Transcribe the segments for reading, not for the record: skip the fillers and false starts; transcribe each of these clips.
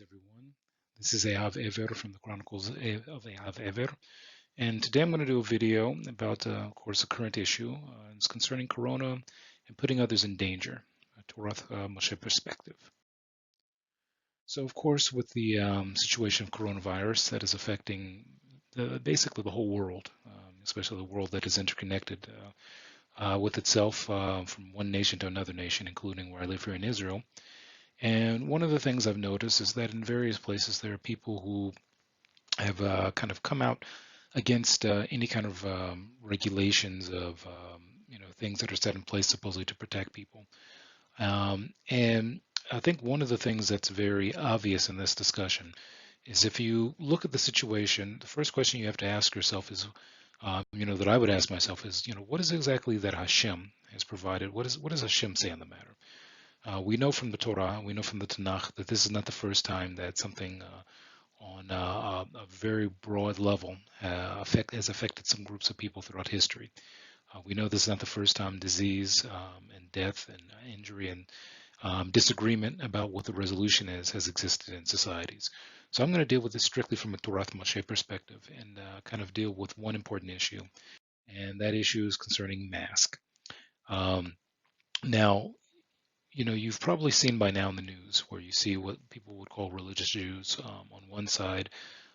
Greetings, everyone. This is Eav Ever from the Chronicles of Eav Ever, and today I'm going to do a video about, of course, a current issue. It's concerning Corona and putting others in danger, a Torath Mosheh perspective. So, of course, with the situation of coronavirus that is affecting basically the whole world, especially the world that is interconnected with itself from one nation to another nation, including where I live here in Israel. And one of the things I've noticed is that in various places there are people who have kind of come out against any kind of regulations of things that are set in place supposedly to protect people. And I think one of the things that's very obvious in this discussion is if you look at the situation, the first question you have to ask yourself is, that I would ask myself is, what is exactly that Hashem has provided? What does Hashem say on the matter? We know from the Torah, we know from the Tanakh that this is not the first time that something on a very broad level has affected some groups of people throughout history. We know this is not the first time disease and death and injury and disagreement about what the resolution is has existed in societies. So I'm going to deal with this strictly from a Torath Mosheh perspective and kind of deal with one important issue, and that issue is concerning mask. Now, you've probably seen by now in the news where you see what people would call religious Jews on one side,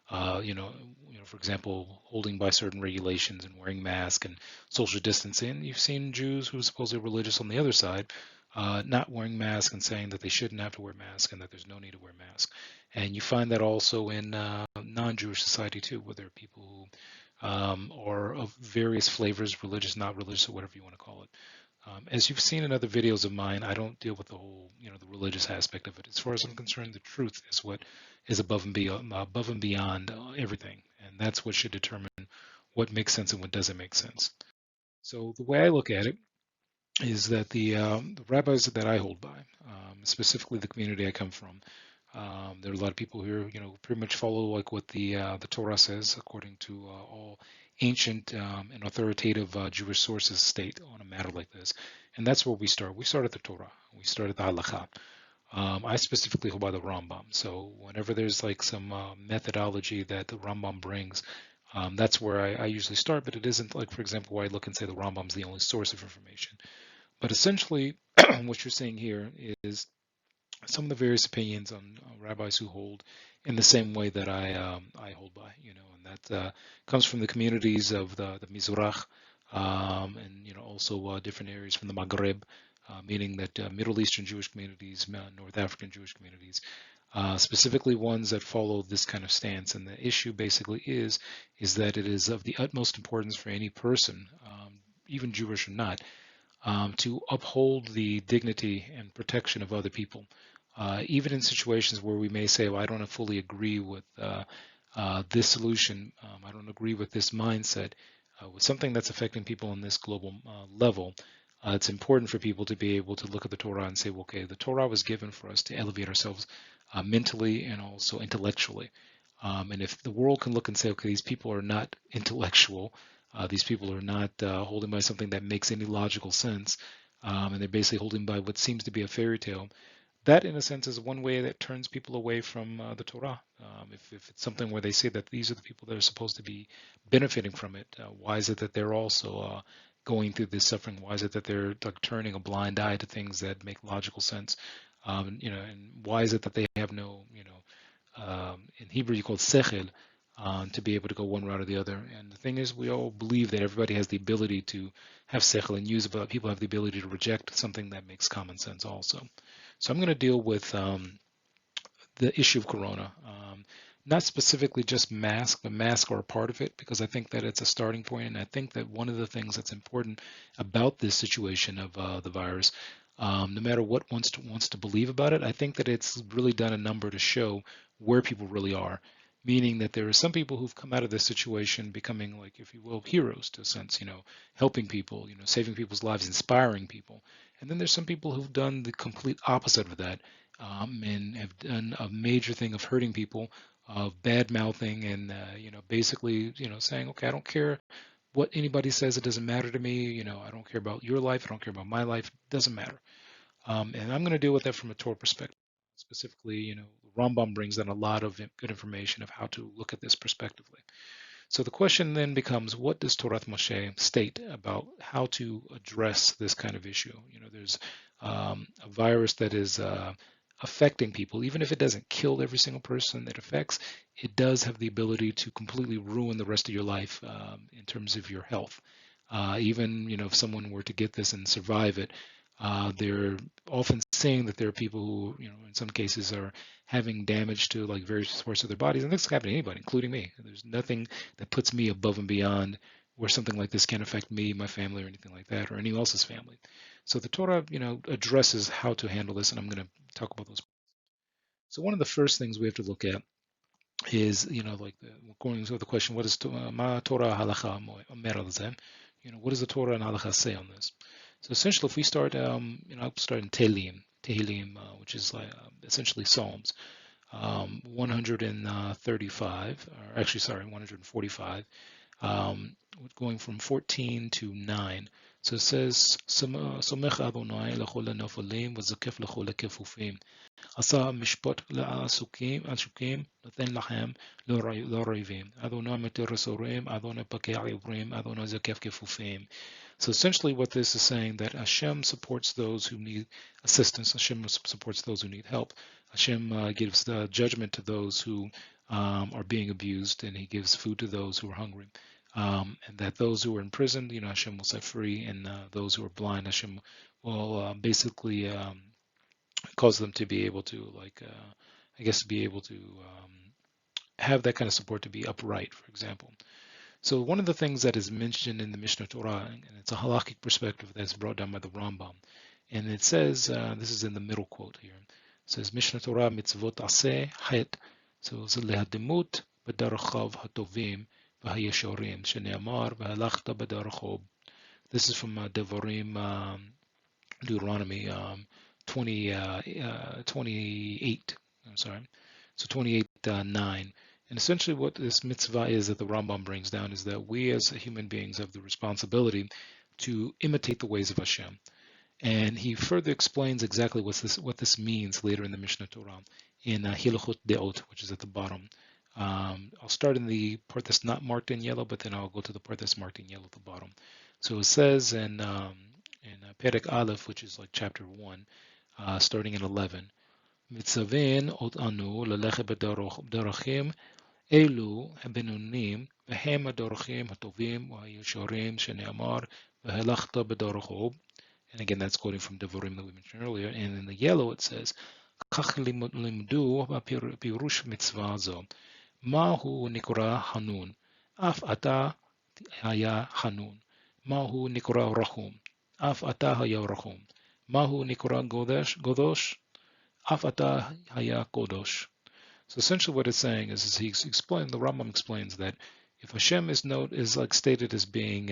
for example, holding by certain regulations and wearing masks and social distancing. You've seen Jews who are supposedly religious on the other side, not wearing masks and saying that they shouldn't have to wear masks and that there's no need to wear masks. And you find that also in non-Jewish society too, where there are people who are of various flavors, religious, not religious, or whatever you want to call it. As you've seen in other videos of mine, I don't deal with the whole, the religious aspect of it. As far as I'm concerned, the truth is what is above and beyond everything, and that's what should determine what makes sense and what doesn't make sense. So the way I look at it is that the rabbis that I hold by, specifically the community I come from, there are a lot of people here, pretty much follow like what the Torah says, according to all ancient and authoritative Jewish sources state on a matter like this. And that's where we start. We start at the Torah. We start at the Halakha. I specifically hold by the Rambam. So whenever there's like some methodology that the Rambam brings, that's where I usually start. But it isn't like, for example, where I look and say the Rambam's the only source of information. But essentially, what you're seeing here is some of the various opinions on rabbis who hold in the same way that I hold by, and that comes from the communities of the Mizrach, and also different areas from the Maghreb, meaning that Middle Eastern Jewish communities, North African Jewish communities, specifically ones that follow this kind of stance. And the issue basically is that it is of the utmost importance for any person, even Jewish or not, to uphold the dignity and protection of other people. Even in situations where we may say, well, I don't fully agree with this solution, I don't agree with this mindset, with something that's affecting people on this global level, it's important for people to be able to look at the Torah and say, well, okay, the Torah was given for us to elevate ourselves mentally and also intellectually. And if the world can look and say, okay, these people are not intellectual, these people are not holding by something that makes any logical sense, and they're basically holding by what seems to be a fairy tale, that, in a sense, is one way that turns people away from the Torah. If it's something where they say that these are the people that are supposed to be benefiting from it, why is it that they're also going through this suffering? Why is it that they're like turning a blind eye to things that make logical sense? And why is it that they have no, in Hebrew you call it sechel, to be able to go one route or the other? And the thing is, we all believe that everybody has the ability to have sechel and use it, but people have the ability to reject something that makes common sense also. So I'm going to deal with the issue of corona, not specifically just masks, but masks are a part of it, because I think that it's a starting point, and I think that one of the things that's important about this situation of the virus, no matter what wants to believe about it, I think that it's really done a number to show where people really are. Meaning that there are some people who've come out of this situation becoming, like, if you will, heroes to a sense, helping people, saving people's lives, inspiring people. And then there's some people who've done the complete opposite of that, and have done a major thing of hurting people, of bad mouthing, and basically, saying, okay, I don't care what anybody says, it doesn't matter to me. I don't care about your life, I don't care about my life, it doesn't matter. And I'm going to deal with that from a Torah perspective. Specifically, the Rambam brings in a lot of good information of how to look at this prospectively. So the question then becomes, what does Torath Mosheh state about how to address this kind of issue? There's a virus that is affecting people. Even if it doesn't kill every single person it affects, it does have the ability to completely ruin the rest of your life in terms of your health. Even, if someone were to get this and survive it, they're often saying that there are people who, in some cases are having damage to like various parts of their bodies, and this can happen to anybody, including me. There's nothing that puts me above and beyond where something like this can affect me, my family, or anything like that, or anyone else's family. So the Torah, addresses how to handle this, and I'm going to talk about those. So one of the first things we have to look at is, like going to the question, what is Ma Torah halacha omer al zeh? What does the Torah and halacha say on this? So essentially, if we start, I'll start in Tehillim, which is like essentially Psalms, 135, or actually, sorry, 145, going from 14 to 9. So it says, Somech Adonai lechol hanofalim v'zakef lechol hakefufim. עשה משפט לעשוקים, נותן לכם לא רעבים. אדוני מתיר אסורים, אדוני פקח עיוורים, אדוני זקף כפופים. So essentially what this is saying, that Hashem supports those who need assistance, Hashem supports those who need help. Hashem gives the judgment to those who are being abused, and he gives food to those who are hungry. And that those who are in prison, Hashem will set free, and those who are blind, Hashem will basically cause them to be able to, be able to have that kind of support to be upright, for example. So one of the things that is mentioned in the Mishnah Torah, and it's a halakhic perspective that's brought down by the Rambam, and it says, this is in the middle quote here, it says, Mishnah Torah mitzvot aseh het, so it's lehadimut b'darachav hatovim v'hayeshorim, shene'amar v'halachta b'darachob. This is from Devarim, Deuteronomy 28, I'm sorry, so 28:9. And essentially what this mitzvah is that the Rambam brings down is that we as human beings have the responsibility to imitate the ways of Hashem. And he further explains exactly what this means later in the Mishnah Torah in Hilchot Deot, which is at the bottom. I'll start in the part that's not marked in yellow, but then I'll go to the part that's marked in yellow at the bottom. So it says in Perek Aleph, which is like chapter 1, starting in 11, Mitzavin ot anu lelechet b'darachim elu habenonim v'hem hadarachim hatovim v'hayesharim shene'amar v'helachta b'darachob. And again, that's quoting from Devarim that we mentioned earlier. And in the yellow it says, Kach limdu pirush mitzvah zo. Mahu nikra hanun. Af ata haya hanun. Mahu nikra rachum. Af ata haya rachum. Mahu nikra godosh. Af ata haya godosh. So essentially what it's saying is the Rambam explains that if Hashem is like stated as being,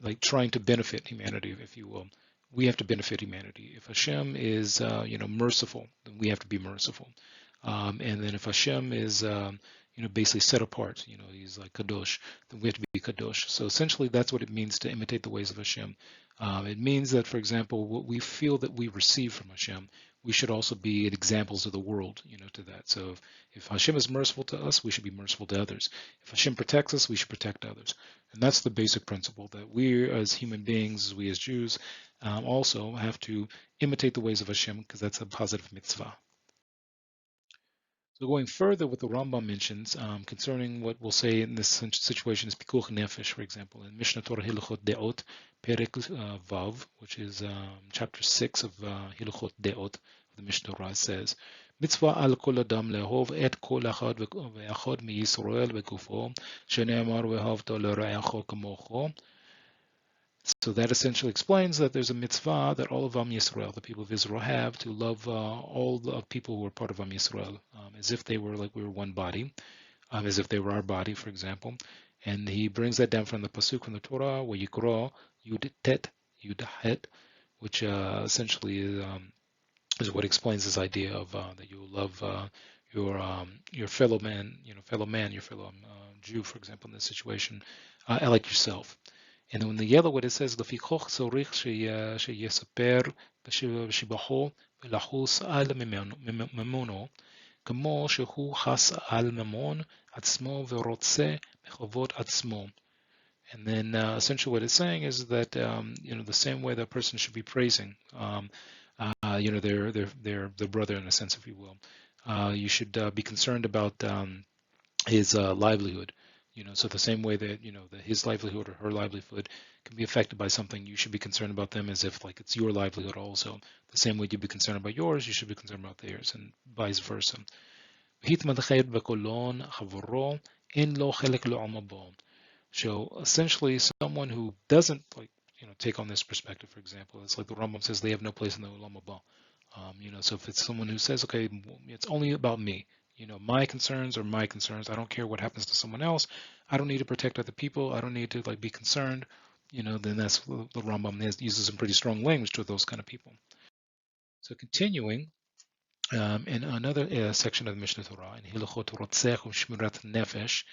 like trying to benefit humanity, if you will, we have to benefit humanity. If Hashem is, merciful, then we have to be merciful. And then if Hashem is, basically set apart, he's like kadosh, then we have to be kadosh. So essentially that's what it means to imitate the ways of Hashem. It means that, for example, what we feel that we receive from Hashem, we should also be examples of the world, to that. So if Hashem is merciful to us, we should be merciful to others. If Hashem protects us, we should protect others. And that's the basic principle, that we as human beings, we as Jews, also have to imitate the ways of Hashem, because that's a positive mitzvah. So going further, what the Rambam mentions concerning what we'll say in this situation is pikuch nefesh, for example, in Mishnah Torah Hilchot Deot, Perek Vav, which is chapter 6 of Hilchot Deot, the Mishnah Torah says, Mitzvah al kol adam lehov et kol achad ve'achad mi Yisrael v'gufo, shene'amar ve'havta l're'acho kamocho. So that essentially explains that there's a mitzvah that all of Am Yisrael, the people of Israel, have to love all the people who are part of Am Yisrael, as if they were like we were one body, as if they were our body, for example. And he brings that down from the pasuk from the Torah, where Yikra Yud Tet Yud Het, which essentially is what explains this idea of that you love your fellow man, your fellow Jew, for example, in this situation, like yourself. And in the yellow, what it says, "Lefichoch tzorich sheyesaper b'shibacho ולחוס על ממונו, כמו שהוא חס על ממון עצמו ורוצה בכבוד עצמו. And then essentially what it's saying is that the same way that person should be praising their brother in a sense, if you will. You should be concerned about his livelihood. So the same way that that his livelihood or her livelihood can be affected by something, you should be concerned about them as if like it's your livelihood also. The same way you'd be concerned about yours, you should be concerned about theirs, and vice versa. So essentially, someone who doesn't take on this perspective, for example, it's like the Rambam says they have no place in the Olam Haba. So if it's someone who says, okay, it's only about me, my concerns are my concerns. I don't care what happens to someone else. I don't need to protect other people. I don't need to be concerned. Then that's the Rambam uses some pretty strong language to those kind of people. So continuing. In another section of the Mishnah Torah, in Hilchot Rotzech U'Shmirat Nefesh,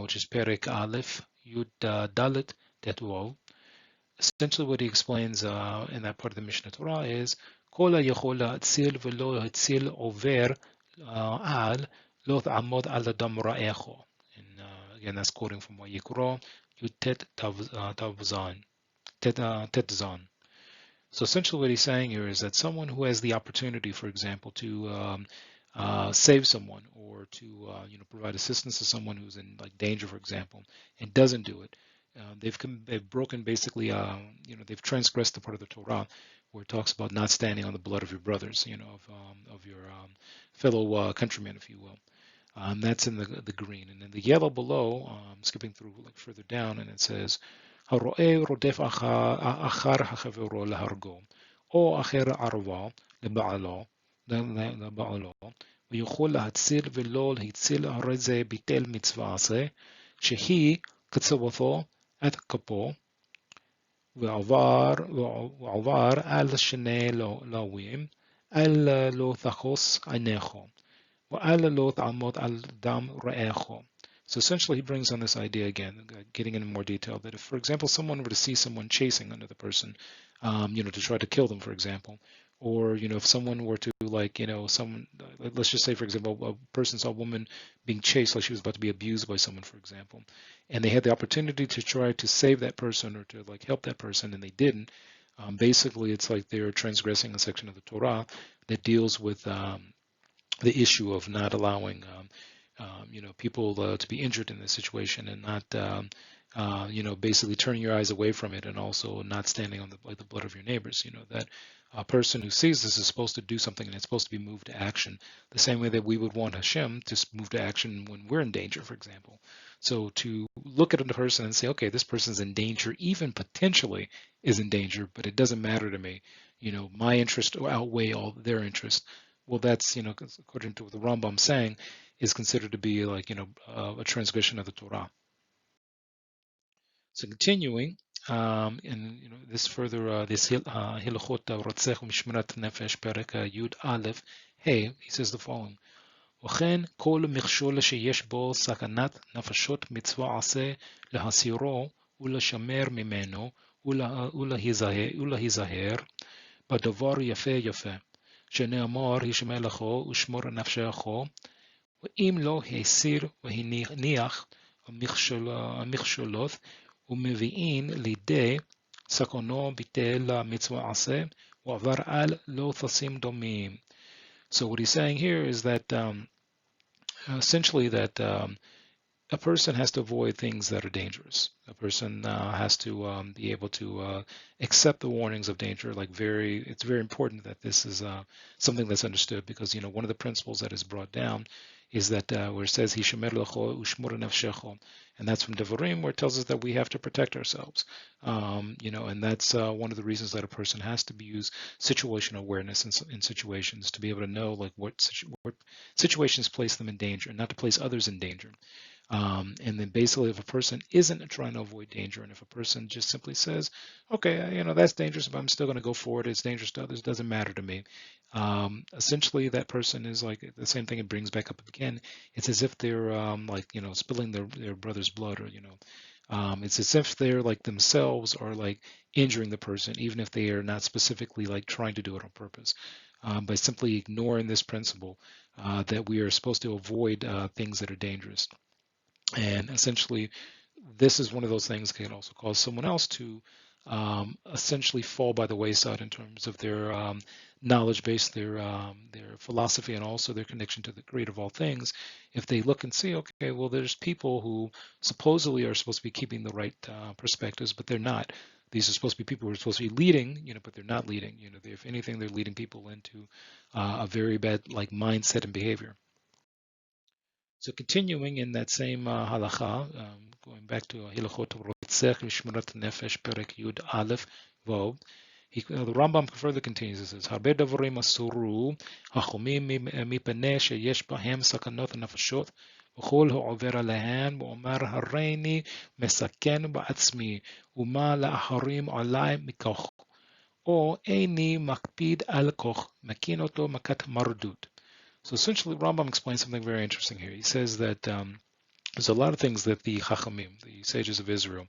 which is Perek Aleph Yud Dalet Det Vav, essentially what he explains in that part of the Mishnah Torah is Kol hayachol ha'atzil v'lo hatzil over al lo ta'amod al adam ra'echo. And again, that's quoting from Vayikro Yud Tet Zan. So essentially what he's saying here is that someone who has the opportunity, for example, to save someone or to provide assistance to someone who's in danger, for example, and doesn't do it, they've broken basically, they've transgressed the part of the Torah where it talks about not standing on the blood of your brothers, of your fellow countrymen, if you will. That's in the green, and in the yellow below, skipping through further down, and it says, הרואה רודף אחר החברו להרגו, או אחר ערווה לבעלו, ויכול להציל ולא להציל, הרי זה ביטל מצווה זה, שהיא קצבתו את כפו, ועבר על שני לווים, אל לא תחוס עיניך. So essentially he brings on this idea again, getting into more detail, that if, for example, someone were to see someone chasing another person, to try to kill them, for example, or, if someone were to someone, let's just say, for example, a person saw a woman being chased like she was about to be abused by someone, for example, and they had the opportunity to try to save that person or to help that person and they didn't, basically it's like they're transgressing a section of the Torah that deals with the issue of not allowing people to be injured in this situation and not basically turning your eyes away from it and also not standing on the blood of your neighbors. That a person who sees this is supposed to do something and it's supposed to be moved to action the same way that we would want Hashem to move to action when we're in danger, for example. So to look at a person and say, okay, this person's in danger, even potentially is in danger, but it doesn't matter to me. My interest outweigh all their interest. Well, that's, according to what the Rambam saying, is considered to be a transgression of the Torah. So continuing, and this further, this Hilchot Rotzech U'Mishmerat Nefesh Perek Yud Aleph Hey, he says the following: וכן כל מכשול שיש בו סכנת נפשות מצווה עשה להסירו ולשמר ממנו ולהיזהר בדבר יפה שנאמר הישמר לכו ושמור נפשך, ואם לא הסיר והניח המכשולות ומביאין לידי סכנו ביטל מצווה עשה ועבר על לא תשים דומים. So what he's saying here is that essentially that a person has to avoid things that are dangerous. A person has to be able to accept the warnings of danger. It's very important that this is something that's understood, because one of the principles that is brought down is that where it says Hishamer lecho ushmor nefshecho, and that's from Devarim, where it tells us that we have to protect ourselves. And that's one of the reasons that a person has to use situational awareness in situations to be able to know what situations place them in danger, and not to place others in danger. And then basically if a person isn't trying to avoid danger, and if a person just simply says, okay, that's dangerous, but I'm still going to go for it, it's dangerous to others, doesn't matter to me. Essentially that person is like the same thing it brings back up again. It's as if they're spilling their brother's blood, or it's as if they're themselves are injuring the person, even if they are not specifically trying to do it on purpose. by simply ignoring this principle that we are supposed to avoid things that are dangerous. And essentially, this is one of those things that can also cause someone else to essentially fall by the wayside in terms of their knowledge base, their philosophy, and also their connection to the creator of all things. If they look and see, okay, well, there's people who supposedly are supposed to be keeping the right perspectives, but they're not. These are supposed to be people who are supposed to be leading, but they're not leading. If anything, they're leading people into a very bad like mindset and behavior. So continuing in that same halacha, going back to Hilchot Rotzech V'Shmirat Nefesh Perek Yud Aleph Vav, the Rambam further continues. It says, "Harbe davorim asuru hachomim mipenei sheyesh bahem sakanot nefashot v'chol ha'over alehan v'omar hareini mesaken ba'atzmi u'ma la'acharim alai mikoch o eini makpid al koch makin oto makat mardut." So essentially, Rambam explains something very interesting here. He says that there's a lot of things that the Chachamim, the sages of Israel,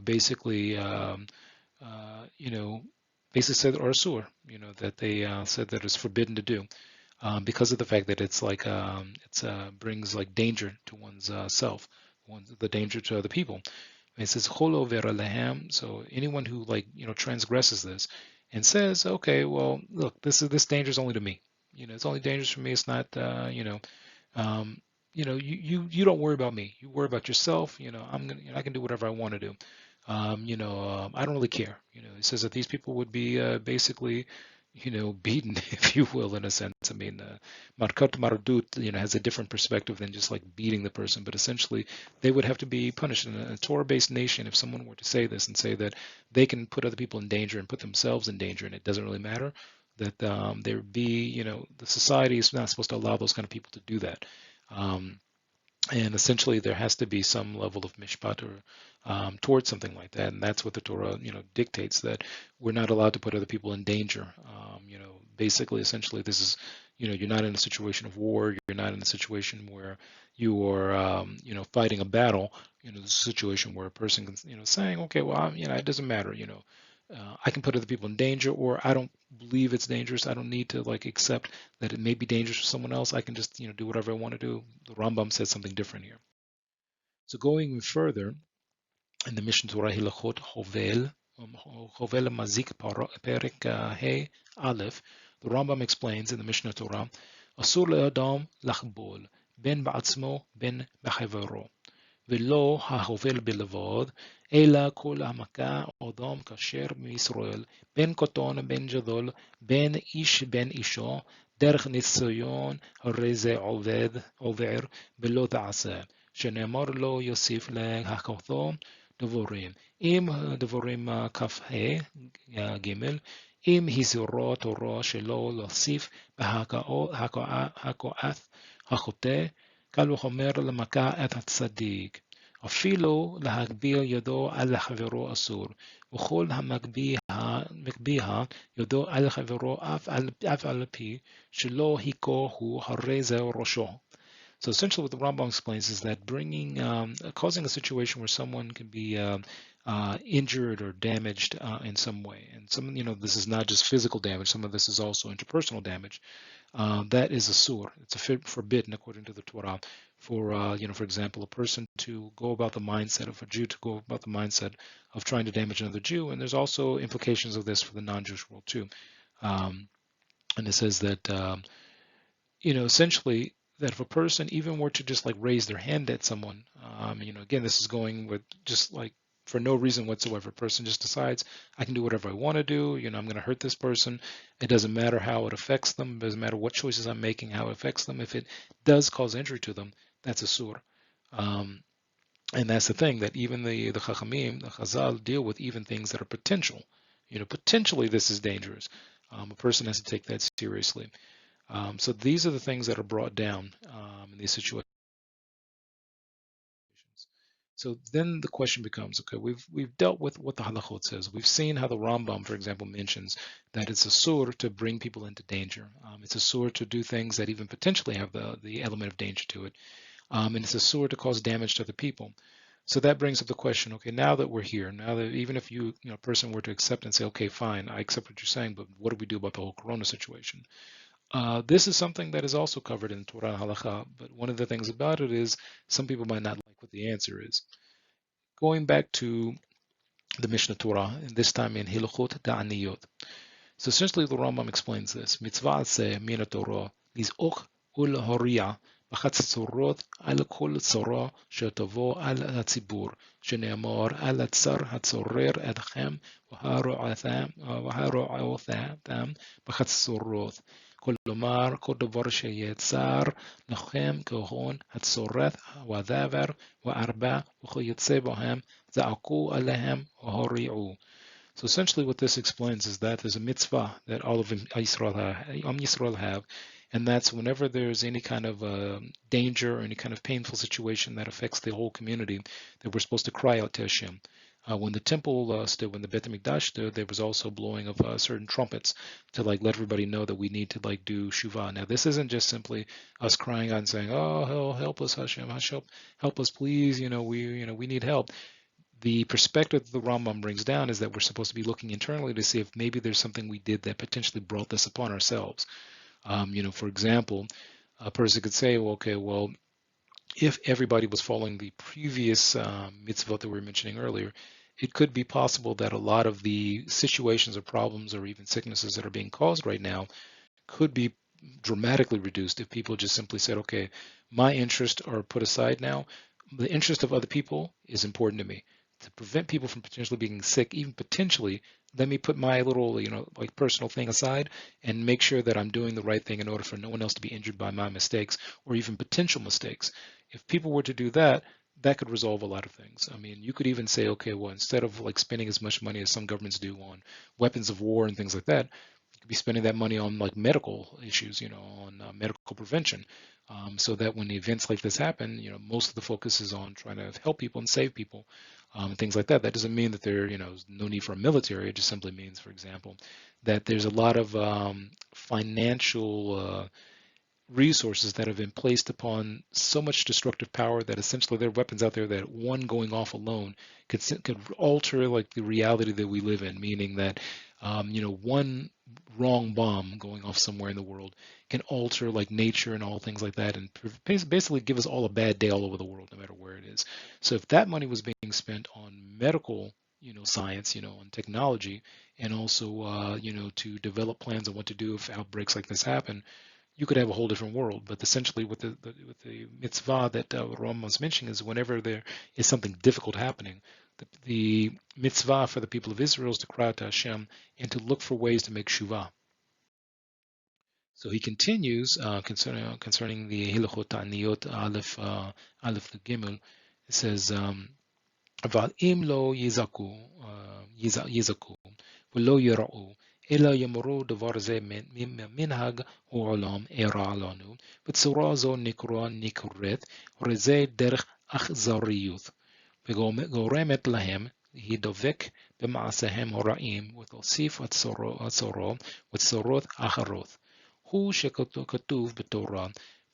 basically, basically said are asur, that they said that it's forbidden to do because of the fact that it's like it brings like danger to one's self, the danger to other people. And it says chol over lehem. So anyone who transgresses this and says, okay, well, look, this danger is only to me. It's only dangerous for me. It's not, um, you don't worry about me. You worry about yourself. I can do whatever I want to do. I don't really care. It says that these people would be basically, beaten, if you will, in a sense. I mean, Markat Mardut, has a different perspective than just like beating the person, but essentially they would have to be punished. In a Torah-based nation, if someone were to say this and say that they can put other people in danger and put themselves in danger, and it doesn't really matter, that there would be, the society is not supposed to allow those kind of people to do that. And essentially, there has to be some level of mishpat or towards something like that, and that's what the Torah, dictates, that we're not allowed to put other people in danger. Basically, essentially, this is, you're not in a situation of war. You're not in a situation where you are, fighting a battle. This is a situation where a person can, saying, okay, well, it doesn't matter. I can put other people in danger, or I don't believe it's dangerous. I don't need to accept that it may be dangerous for someone else. I can just do whatever I want to do. The Rambam says something different here. So going further, in the Mishnah Torah Hilchot Hovel Mazik Perek He Aleph, the Rambam explains in the Mishnah Torah, Asur le'adam lachbol ben ba'atzmo ben b'chavero. ולא ההובל בלבד, אלא כל המכה אדם כשר מישראל, בין קטון בין גדול, בין איש בין אישו, דרך ניסיון, הרי זה עובר ולא תעשה, שנאמר לו יוסיף להכותו דבורים. אם דבורים כ"ה ג' אם הזהירו תורה שלא להוסיף בהכאת החוטא, קל וחומר למכה את הצדיק. אפילו להגביה ידו על חברו אסור, וכל המגביה ידו על חברו אף על פי שלא היכוהו הרי זהו ראשו. So essentially what the Rambam explains is that causing a situation where someone can be injured or damaged in some way, and this is not just physical damage, some of this is also interpersonal damage, that is a sur. It's forbidden according to the Torah for, for example, a person to go about the mindset of a Jew to go about the mindset of trying to damage another Jew, and there's also implications of this for the non-Jewish world too. And it says that, essentially, that if a person even were to just raise their hand at someone, again, this is going with just for no reason whatsoever. A person just decides, I can do whatever I want to do. I'm going to hurt this person. It doesn't matter how it affects them. It doesn't matter what choices I'm making, how it affects them. If it does cause injury to them, that's a sur. And that's the thing, that even the Chachamim, the Chazal, deal with even things that are potential. Potentially this is dangerous. A person has to take that seriously. So these are the things that are brought down in these situations. So then the question becomes, okay, we've dealt with what the halachot says. We've seen how the Rambam, for example, mentions that it's a sur to bring people into danger. It's a sur to do things that even potentially have the element of danger to it. And it's a sur to cause damage to other people. So that brings up the question, okay, now that we're here, now that even if a person were to accept and say, okay, fine, I accept what you're saying, but what do we do about the whole corona situation? This is something that is also covered in Torah and Halakha, but one of the things about it is some people might not like what the answer is. Going back to the Mishnah Torah, and this time in Hilchot Da'aniyot. So essentially the Rambam explains this. Mitzvah se min Torah liz'och ul'horiya בחצוצרות על כל צורה שתבוא על הציבור, שנאמר על הצר הצורר אתכם והרועותם בחצוצרות. כלומר, כל דבר שיצר לכם כהון הצורת ודבר וארבע וכיוצא בהם, זעקו עליהם והוריעו. So essentially what this explains is that there's a mitzvah that all of Yisrael have, and that's whenever there's any kind of danger or any kind of painful situation that affects the whole community, that we're supposed to cry out to Hashem. When the temple stood, when the Beit HaMikdash stood, there was also blowing of certain trumpets to let everybody know that we need to do shuvah. Now this isn't just simply us crying out and saying, "Oh, help us, Hashem, help us, please. We need help." The perspective that the Rambam brings down is that we're supposed to be looking internally to see if maybe there's something we did that potentially brought this upon ourselves. For example, a person could say, well, okay, well, if everybody was following the previous mitzvot that we were mentioning earlier, it could be possible that a lot of the situations or problems or even sicknesses that are being caused right now could be dramatically reduced if people just simply said, okay, my interests are put aside now. The interest of other people is important to me. To prevent people from potentially being sick, even potentially, let me put my little, personal thing aside and make sure that I'm doing the right thing in order for no one else to be injured by my mistakes or even potential mistakes. If people were to do that, that could resolve a lot of things. I mean, you could even say, okay, well, instead of spending as much money as some governments do on weapons of war and things like that, you could be spending that money on medical issues, on medical prevention, so that when events like this happen, most of the focus is on trying to help people and save people, and things like that. That doesn't mean that there's no need for a military. It just simply means, for example, that there's a lot of financial resources that have been placed upon so much destructive power that essentially there are weapons out there that one going off alone could alter the reality that we live in, meaning that one wrong bomb going off somewhere in the world can alter nature and all things like that, and basically give us all a bad day all over the world, no matter where it is. So if that money was being spent on medical science, on technology, and also to develop plans on what to do if outbreaks like this happen, you could have a whole different world. But essentially, with the mitzvah that Ram was mentioning, is whenever there is something difficult happening, the mitzvah for the people of Israel is to cry out to Hashem and to look for ways to make shuvah. So he continues concerning the Hilchot Ta'aniyot Aleph to Gimel. It says, אבל אם לא יזעקו ולא יראו, אלא יאמרו דבר זה ממנהג העולם אירע לנו, בצורה זו נקראת, הרי זה דרך אכזריות, וגורמת להם להידבק במעשיהם הרעים, ולהוסיף וצרות אחרות. הוא שכתוב בתורה,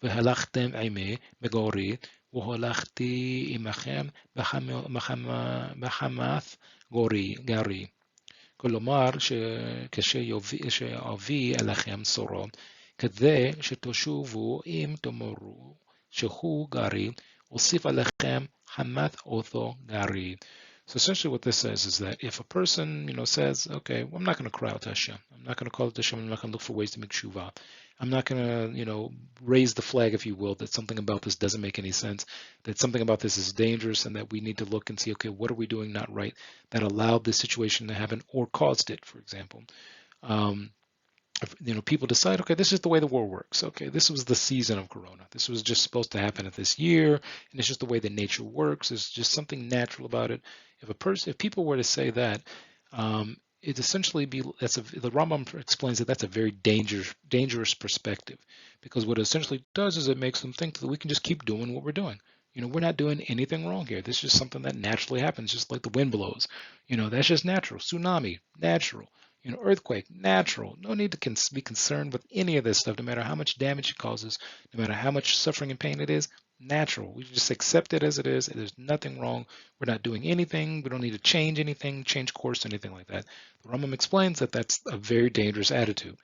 והלכתם עמי בגורי, והלכתי עמכם בחמת גרי. כלומר, כשאביא אליכם צורה, כדי שתשובו אם תאמרו שהוא גרי, אוסיף עליכם חמת אותו גרי. So essentially what this says is that if a person, says, okay, well, I'm not going to cry out to Hashem. I'm not going to call it to Hashem. I'm not going to look for ways to make shuvah. I'm not going to, raise the flag, if you will, that something about this doesn't make any sense, that something about this is dangerous, and that we need to look and see, okay, what are we doing not right that allowed this situation to happen or caused it, for example. People decide, okay, this is the way the world works. Okay, this was the season of Corona. This was just supposed to happen at this year, and it's just the way that nature works. There's just something natural about it. If people were to say that, it essentially the Rambam explains that that's a very dangerous perspective, because what it essentially does is it makes them think that we can just keep doing what we're doing. We're not doing anything wrong here. This is just something that naturally happens, just like the wind blows. That's just natural. Tsunami, natural. Earthquake, natural. No need to be concerned with any of this stuff, no matter how much damage it causes, no matter how much suffering and pain it is. natural. We just accept it as it is. There's nothing wrong. We're not doing anything. We don't need to change anything, change course, anything like that. The Rambam explains that that's a very dangerous attitude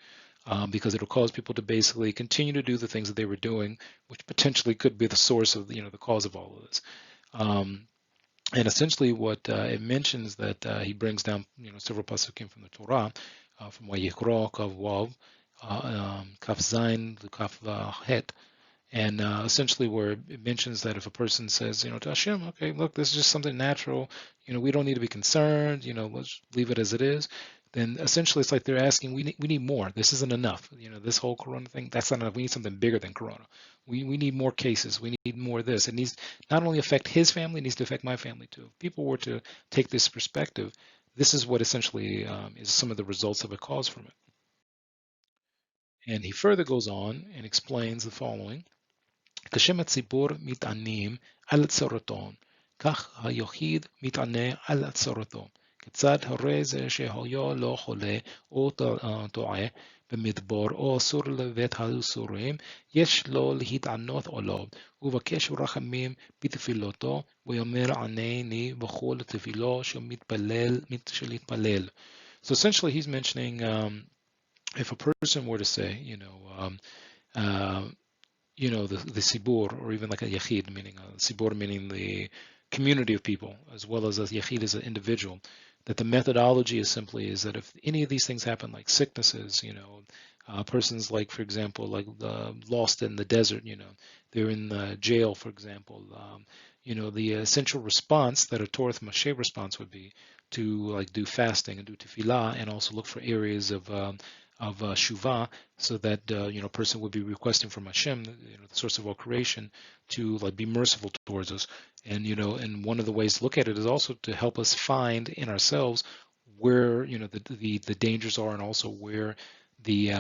because it'll cause people to basically continue to do the things that they were doing, which potentially could be the source of, the cause of all of this. Um, and essentially, what it mentions that he brings down, several pasukim from the Torah, from Vayikra, Kav Vav, Kaf Zayin, to Kaf Het, and essentially where it mentions that if a person says, to Hashem, okay, look, this is just something natural, we don't need to be concerned, let's leave it as it is, then essentially it's like they're asking, we need more. This isn't enough. This whole Corona thing, that's not enough. We need something bigger than Corona. We need more cases. We need more of this. It needs not only affect his family, it needs to affect my family too. If people were to take this perspective, this is what essentially is some of the results of a cause from it. And he further goes on and explains the following. כשם הציבור מתענים על צורתו, כך היחיד מתענה על צורתו. כיצד הרי זה שהיה לא חולה או טועה במדבר או אסור לבית האסורים, יש לו להתענות עליו, ובקש רחמים בתפילתו, ויאמר ענני בכל תפילו שמתפלל. So essentially he's mentioning if a person were to say, the sibur, or even like a yachid, meaning sibur, meaning the community of people, as well as a yachid as an individual, that the methodology is simply is that if any of these things happen, like sicknesses, persons like, for example, like lost in the desert, they're in jail, for example, the essential response that a Torath Mosheh response would be to like do fasting and do tefillah and also look for areas of shuvah, so that a person would be requesting from Hashem, the source of all creation, to like be merciful towards us. And and one of the ways to look at it is also to help us find in ourselves where the dangers are, and also where the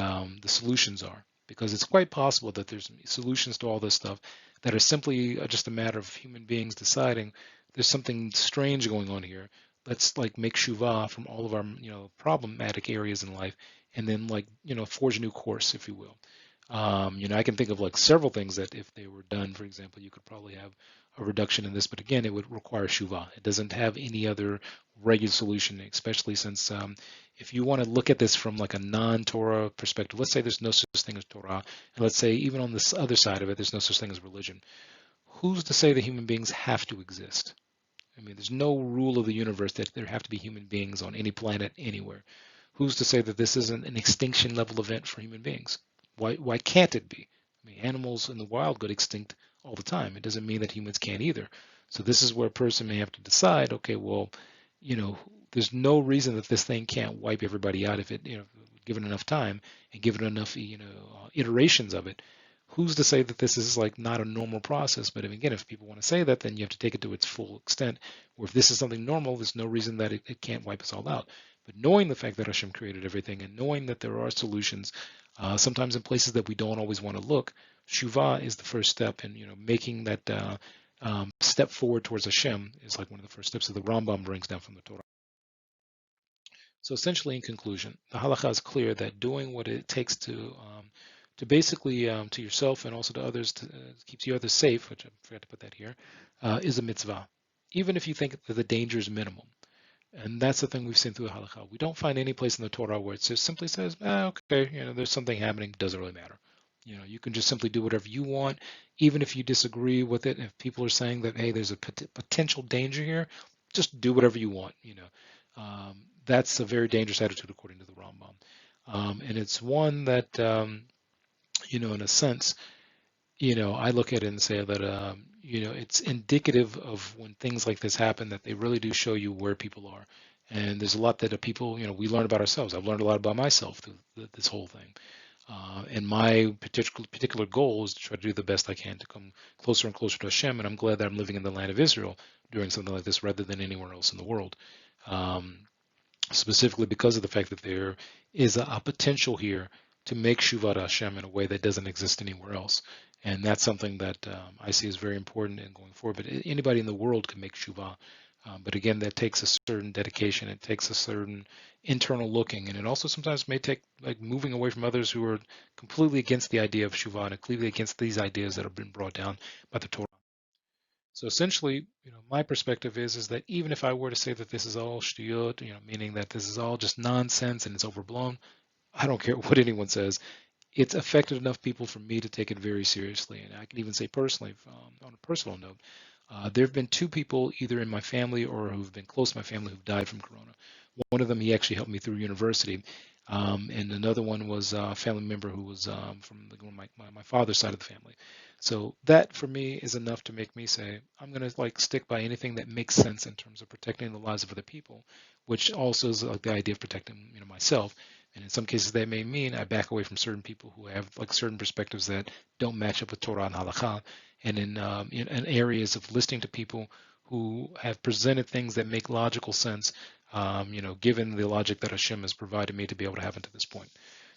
solutions are. Because it's quite possible that there's solutions to all this stuff that are simply just a matter of human beings deciding there's something strange going on here. Let's like make shuvah from all of our problematic areas in life, and then like forge a new course, if you will. I can think of like several things that if they were done, for example, you could probably have a reduction in this, but again, it would require shuvah. It doesn't have any other regular solution, especially since if you want to look at this from like a non-Torah perspective, let's say there's no such thing as Torah, and let's say even on this other side of it, there's no such thing as religion. Who's to say that human beings have to exist? I mean, there's no rule of the universe that there have to be human beings on any planet anywhere. Who's to say that this isn't an extinction level event for human beings? Why can't it be? I mean, animals in the wild go extinct all the time. It doesn't mean that humans can't either. So this is where a person may have to decide, okay, well, there's no reason that this thing can't wipe everybody out if it, given enough time and given enough, iterations of it. Who's to say that this is like not a normal process? But again, if people want to say that, then you have to take it to its full extent. Or if this is something normal, there's no reason that it can't wipe us all out. But knowing the fact that Hashem created everything, and knowing that there are solutions, sometimes in places that we don't always want to look, Shuvah is the first step in making that step forward towards Hashem is like one of the first steps that the Rambam brings down from the Torah. So essentially, in conclusion, the halacha is clear that doing what it takes to basically to yourself and also to others to keep the others safe, which I forgot to put that here, is a mitzvah, even if you think that the danger is minimal. And that's the thing we've seen through the halakha. We don't find any place in the Torah where it just simply says, okay, there's something happening, doesn't really matter. You can just simply do whatever you want, even if you disagree with it. If people are saying that, hey, there's a potential danger here, just do whatever you want. That's a very dangerous attitude according to the Rambam. And it's one that, in a sense, I look at it and say that, it's indicative of when things like this happen, that they really do show you where people are. And there's a lot that people, we learn about ourselves. I've learned a lot about myself through this whole thing. And my particular goal is to try to do the best I can to come closer and closer to Hashem. And I'm glad that I'm living in the land of Israel doing something like this rather than anywhere else in the world. Specifically because of the fact that there is a potential here to make Shuvah to Hashem in a way that doesn't exist anywhere else. And that's something that I see as very important in going forward. But anybody in the world can make Shuvah But again, that takes a certain dedication. It takes a certain internal looking, and it also sometimes may take like moving away from others who are completely against the idea of Shuvah and completely against these ideas that have been brought down by the Torah. So essentially, my perspective is that even if I were to say that this is all shtuyot, meaning that this is all just nonsense and it's overblown, I don't care what anyone says. It's affected enough people for me to take it very seriously. And I can even say personally, on a personal note, there have been two people either in my family or who've been close to my family who've died from corona. One of them, he actually helped me through university. And another one was a family member who was from my father's side of the family. So that for me is enough to make me say, I'm going to like stick by anything that makes sense in terms of protecting the lives of other people, which also is like the idea of protecting, myself. And in some cases, that may mean I back away from certain people who have like certain perspectives that don't match up with Torah and Halakha. And in areas of listening to people who have presented things that make logical sense, given the logic that Hashem has provided me to be able to have unto this point.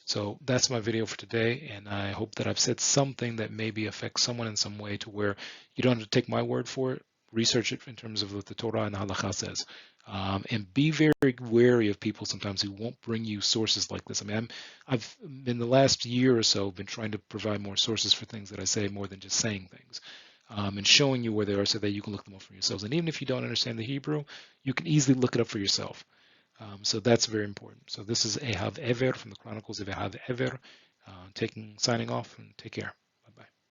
So that's my video for today, and I hope that I've said something that maybe affects someone in some way to where you don't have to take my word for it. Research it in terms of what the Torah and Halakha says. And be very wary of people sometimes who won't bring you sources like this. I mean, I've in the last year or so been trying to provide more sources for things that I say more than just saying things, and showing you where they are so that you can look them up for yourselves. And even if you don't understand the Hebrew, you can easily look it up for yourself. So that's very important. So this is Ehav Ever from the Chronicles of Ehav Ever, signing off, and take care.